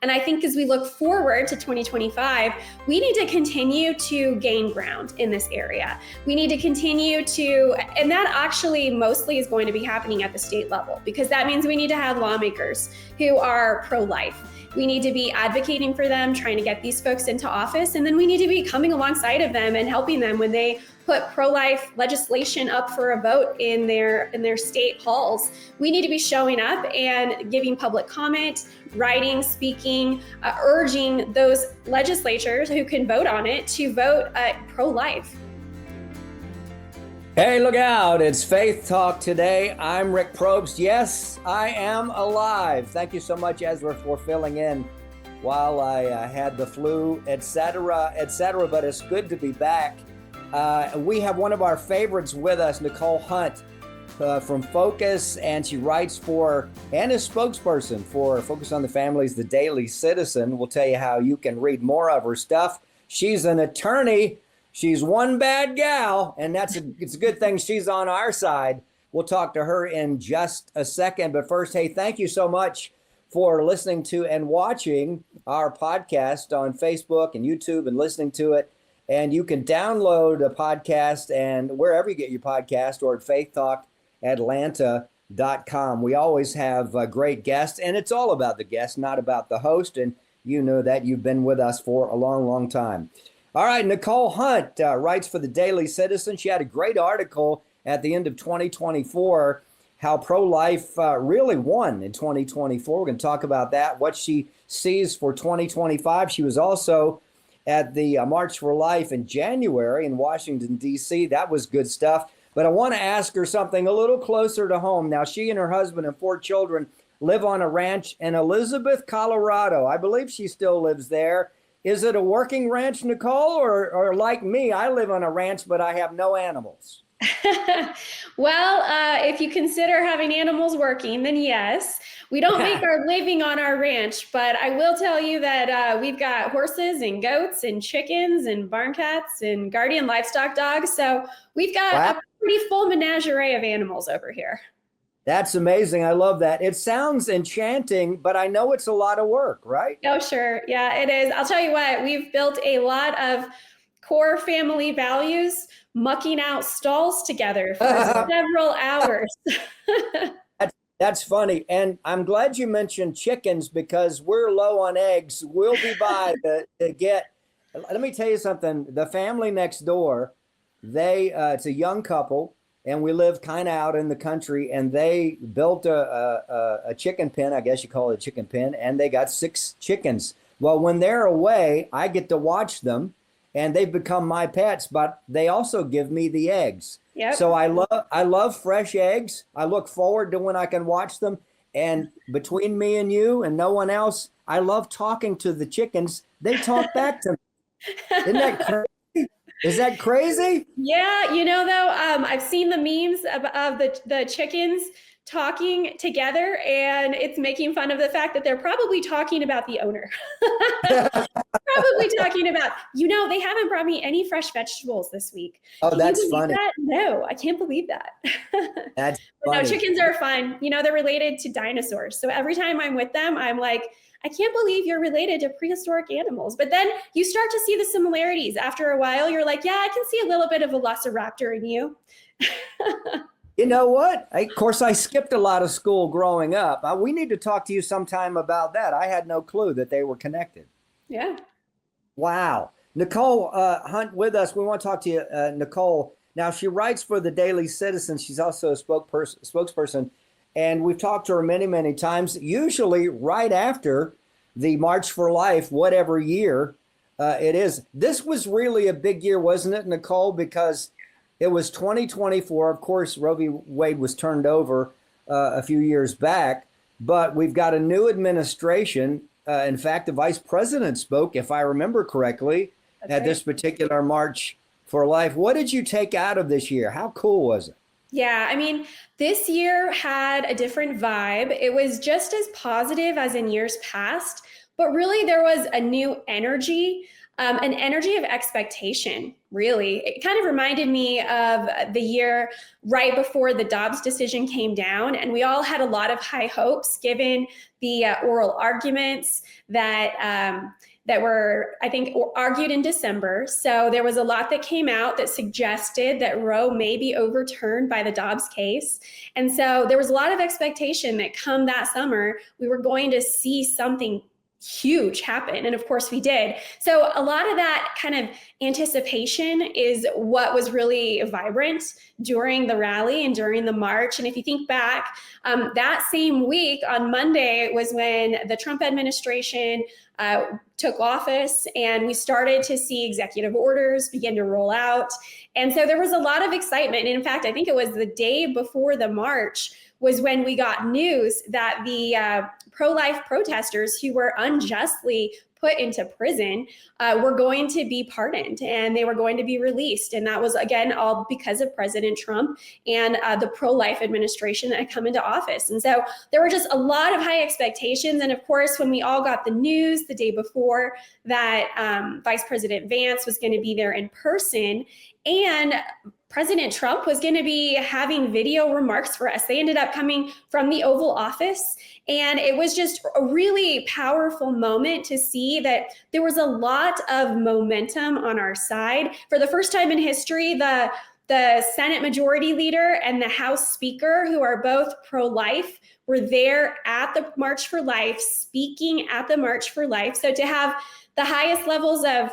And I think as we look forward to 2025, we need to continue to gain ground in this area. We need to continue to, and that actually mostly is going to be happening at the state level, because that means we need to have lawmakers who are pro-life. We need to be advocating for them, trying to get these folks into office, and then we need to be coming alongside of them and helping them when they put pro-life legislation up for a vote in their state halls. We need to be showing up and giving public comment, writing, speaking, urging those legislators who can vote on it to vote pro-life. Hey, look out. It's Faith Talk Today. I'm Rick Probst. Yes, I am alive. Thank you so much, Ezra, for filling in while I had the flu, etc., etc. But it's good to be back. We have one of our favorites with us, Nicole Hunt from Focus, and she writes for and is spokesperson for Focus on the Family's The Daily Citizen. We'll tell you how you can read more of her stuff. She's an attorney. She's one bad gal, and it's a good thing she's on our side. We'll talk to her in just a second. But first, hey, thank you so much for listening to and watching our podcast on Facebook and YouTube and listening to it. And you can download a podcast and wherever you get your podcast or at faithtalkatlanta.com. We always have great guests, and it's all about the guest, not about the host. And you know that you've been with us for a long, long time. All right, Nicole Hunt writes for the Daily Citizen. She had a great article at the end of 2024, how pro-life really won in 2024. We're going to talk about that, what she sees for 2025. She was also at the March for Life in January in Washington, D.C. That was good stuff. But I want to ask her something a little closer to home. Now, she and her husband and 4 children live on a ranch in Elizabeth, Colorado. I believe she still lives there. Is it a working ranch, Nicole, or like me, I live on a ranch, but I have no animals? Well, if you consider having animals working, then yes. We don't make our living on our ranch, but I will tell you that we've got horses and goats and chickens and barn cats and guardian livestock dogs. So we've got a pretty full menagerie of animals over here. That's amazing. I love that. It sounds enchanting, but I know it's a lot of work, right? Oh, sure. Yeah, it is. I'll tell you what, we've built a lot of core family values, mucking out stalls together for several hours. That's funny. And I'm glad you mentioned chickens because we're low on eggs. We'll be by to get, let me tell you something. The family next door, it's a young couple, and we live kind of out in the country, and they built a chicken pen, I guess you call it a chicken pen, and they got 6 chickens. Well, when they're away, I get to watch them, and they've become my pets, but they also give me the eggs. Yep. So I love fresh eggs. I look forward to when I can watch them. And between me and you and no one else, I love talking to the chickens. They talk back to me. Isn't that crazy? Is that crazy? Yeah, though, I've seen the memes of the chickens talking together, and it's making fun of the fact that they're probably talking about the owner. Probably talking about, they haven't brought me any fresh vegetables this week. Oh, that's funny. That? No, I can't believe that. That's funny. No, chickens are fun. They're related to dinosaurs. So every time I'm with them, I'm like, I can't believe you're related to prehistoric animals. But then you start to see the similarities. After a while, you're like, yeah, I can see a little bit of a velociraptor in you. You know what? Of course, I skipped a lot of school growing up. We need to talk to you sometime about that. I had no clue that they were connected. Yeah. Wow. Nicole Hunt with us. We want to talk to you, Nicole. Now, she writes for the Daily Citizen. She's also a spokesperson. And we've talked to her many, many times, usually right after the March for Life, whatever year it is. This was really a big year, wasn't it, Nicole? Because it was 2024. Of course, Roe v. Wade was turned over a few years back, but we've got a new administration. In fact, the vice president spoke, if I remember correctly, at this particular March for Life. What did you take out of this year? How cool was it? Yeah, this year had a different vibe. It was just as positive as in years past, but really there was a new energy. an energy of expectation, really. It kind of reminded me of the year right before the Dobbs decision came down, and we all had a lot of high hopes given the oral arguments that were, I think, argued in December. So there was a lot that came out that suggested that Roe may be overturned by the Dobbs case. And so there was a lot of expectation that come that summer, we were going to see something huge happen. And of course we did. So a lot of that kind of anticipation is what was really vibrant during the rally and during the march. And if you think back, that same week on Monday was when the Trump administration took office, and we started to see executive orders begin to roll out. And so there was a lot of excitement. And in fact, I think it was the day before the march was when we got news that the pro-life protesters who were unjustly put into prison were going to be pardoned, and they were going to be released. And that was, again, all because of President Trump and the pro-life administration that had come into office. And so there were just a lot of high expectations. And of course, when we all got the news the day before that Vice President Vance was going to be there in person, and President Trump was going to be having video remarks for us. They ended up coming from the Oval Office. And it was just a really powerful moment to see that there was a lot of momentum on our side. For the first time in history, the Senate Majority Leader and the House Speaker, who are both pro-life, were there at the March for Life, speaking at the March for Life. So to have the highest levels of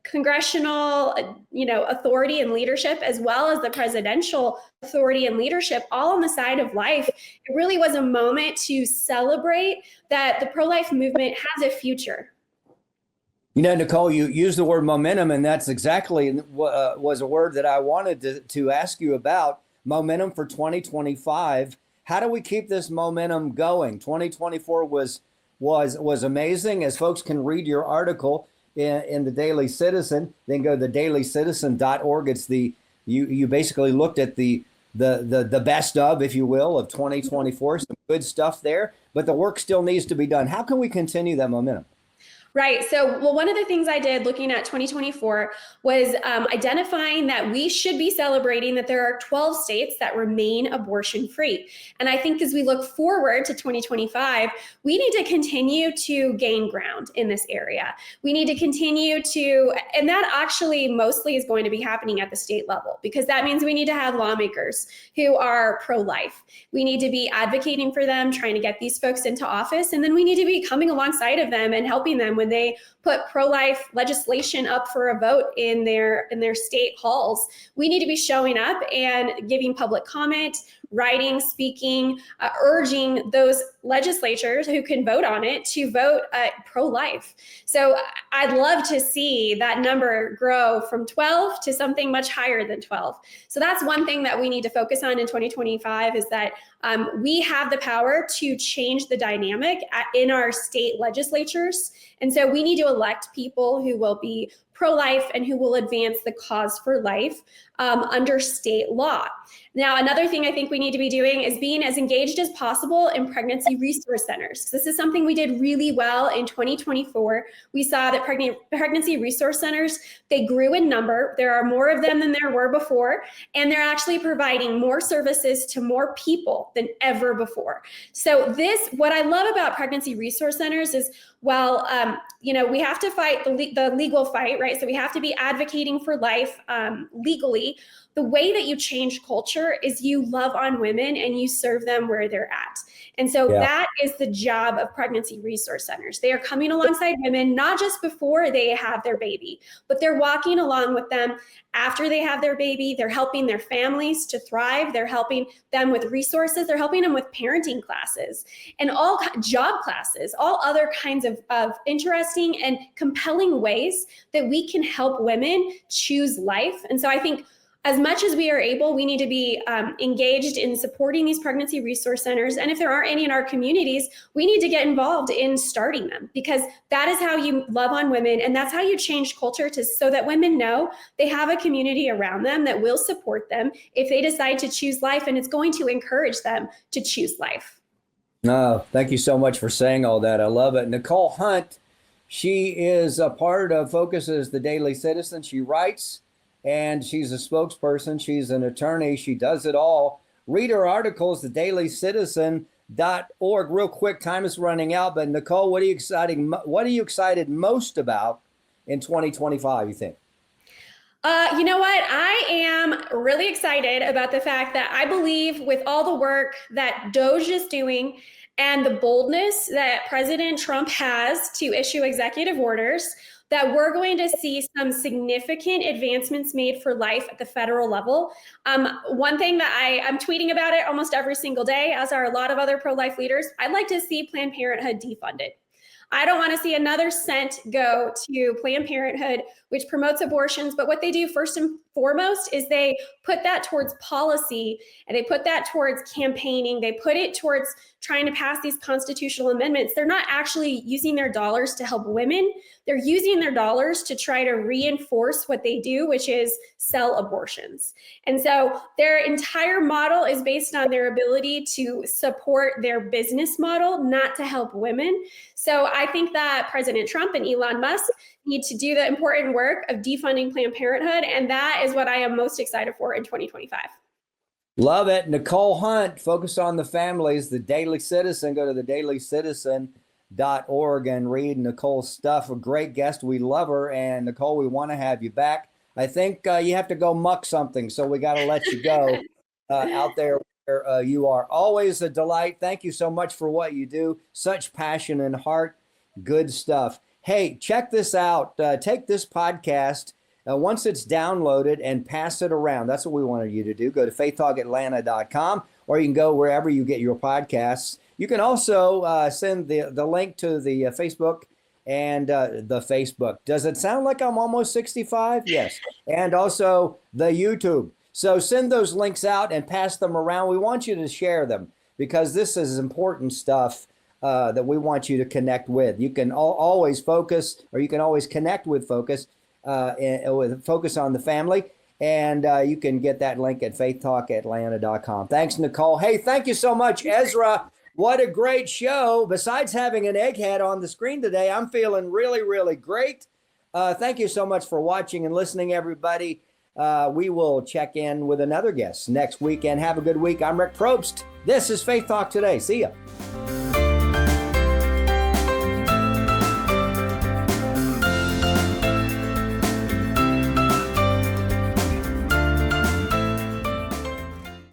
congressional, authority and leadership, as well as the presidential authority and leadership, all on the side of life, it really was a moment to celebrate that the pro-life movement has a future. Nicole, you used the word momentum, and that's exactly was a word that I wanted to ask you about. Momentum for 2025. How do we keep this momentum going? 2024 was amazing. As folks can read your article in the Daily Citizen, then go to thedailycitizen.org. It's you basically looked at the best of, if you will, of 2024. Some good stuff there, but the work still needs to be done. How can we continue that momentum? Right. So, one of the things I did looking at 2024 was identifying that we should be celebrating that there are 12 states that remain abortion free. And I think as we look forward to 2025, we need to continue to gain ground in this area. We need to continue to, and that actually mostly is going to be happening at the state level, because that means we need to have lawmakers who are pro-life. We need to be advocating for them, trying to get these folks into office. And then we need to be coming alongside of them and helping them when they put pro-life legislation up for a vote in their state halls. We need to be showing up and giving public comment, writing, speaking, urging those legislators who can vote on it to vote pro-life. So I'd love to see that number grow from 12 to something much higher than 12. So that's one thing that we need to focus on in 2025, is that we have the power to change the dynamic in our state legislatures. And so we need to elect people who will be pro-life and who will advance the cause for life under state law. Now, another thing I think we need to be doing is being as engaged as possible in pregnancy resource centers. This is something we did really well in 2024. We saw that pregnancy resource centers, they grew in number. There are more of them than there were before, and they're actually providing more services to more people than ever before. So what I love about pregnancy resource centers is, well, we have to fight the legal fight, right? So we have to be advocating for life legally. The way that you change culture is you love on women and you serve them where they're at. And so that is the job of pregnancy resource centers. They are coming alongside women, not just before they have their baby, but they're walking along with them after they have their baby. They're helping their families to thrive. They're helping them with resources. They're helping them with parenting classes and all job classes, all other kinds of interesting and compelling ways that we can help women choose life. And so I think as much as we are able, we need to be engaged in supporting these pregnancy resource centers. And if there aren't any in our communities, we need to get involved in starting them, because that is how you love on women. And that's how you change culture so that women know they have a community around them that will support them if they decide to choose life, and it's going to encourage them to choose life. No, thank you so much for saying all that. I love it. Nicole Hunt She is a part of Focus as the Daily Citizen. She writes and she's a spokesperson. She's an attorney. She does it all. Read her articles, thedailycitizen.org. Real quick, time is running out, but Nicole, what are you excited most about in 2025, you think? You know what? I am really excited about the fact that I believe with all the work that DOJ is doing and the boldness that President Trump has to issue executive orders, that we're going to see some significant advancements made for life at the federal level. One thing that I'm tweeting about it almost every single day, as are a lot of other pro-life leaders, I'd like to see Planned Parenthood defunded. I don't want to see another cent go to Planned Parenthood, which promotes abortions. But what they do first and foremost is they put that towards policy, and they put that towards campaigning. They put it towards trying to pass these constitutional amendments. They're not actually using their dollars to help women. They're using their dollars to try to reinforce what they do, which is sell abortions. And so their entire model is based on their ability to support their business model, not to help women. So I think that President Trump and Elon Musk need to do the important work of defunding Planned Parenthood. And that is what I am most excited for in 2025. Love it. Nicole Hunt, Focus on the Families, the Daily Citizen. Go to thedailycitizen.org and read Nicole's stuff. A great guest. We love her. And Nicole, we want to have you back. I think you have to go muck something, so we got to let you go out there where you are. Always a delight. Thank you so much for what you do. Such passion and heart. Good stuff. Hey, check this out. Take this podcast once it's downloaded and pass it around. That's what we wanted you to do. Go to faithtalkatlanta.com, or you can go wherever you get your podcasts. You can also send the link to the Facebook and the Facebook. Does it sound like I'm almost 65? Yes. And also the YouTube. So send those links out and pass them around. We want you to share them because this is important stuff that we want you to connect with. You can always focus, or you can always connect with Focus, with Focus on the Family. And you can get that link at faithtalkatlanta.com. Thanks, Nicole. Hey, thank you so much, Ezra. What a great show. Besides having an egghead on the screen today, I'm feeling really, really great. Thank you so much for watching and listening, everybody. We will check in with another guest next week, and have a good week. I'm Rick Probst. This is Faith Talk Today. See ya.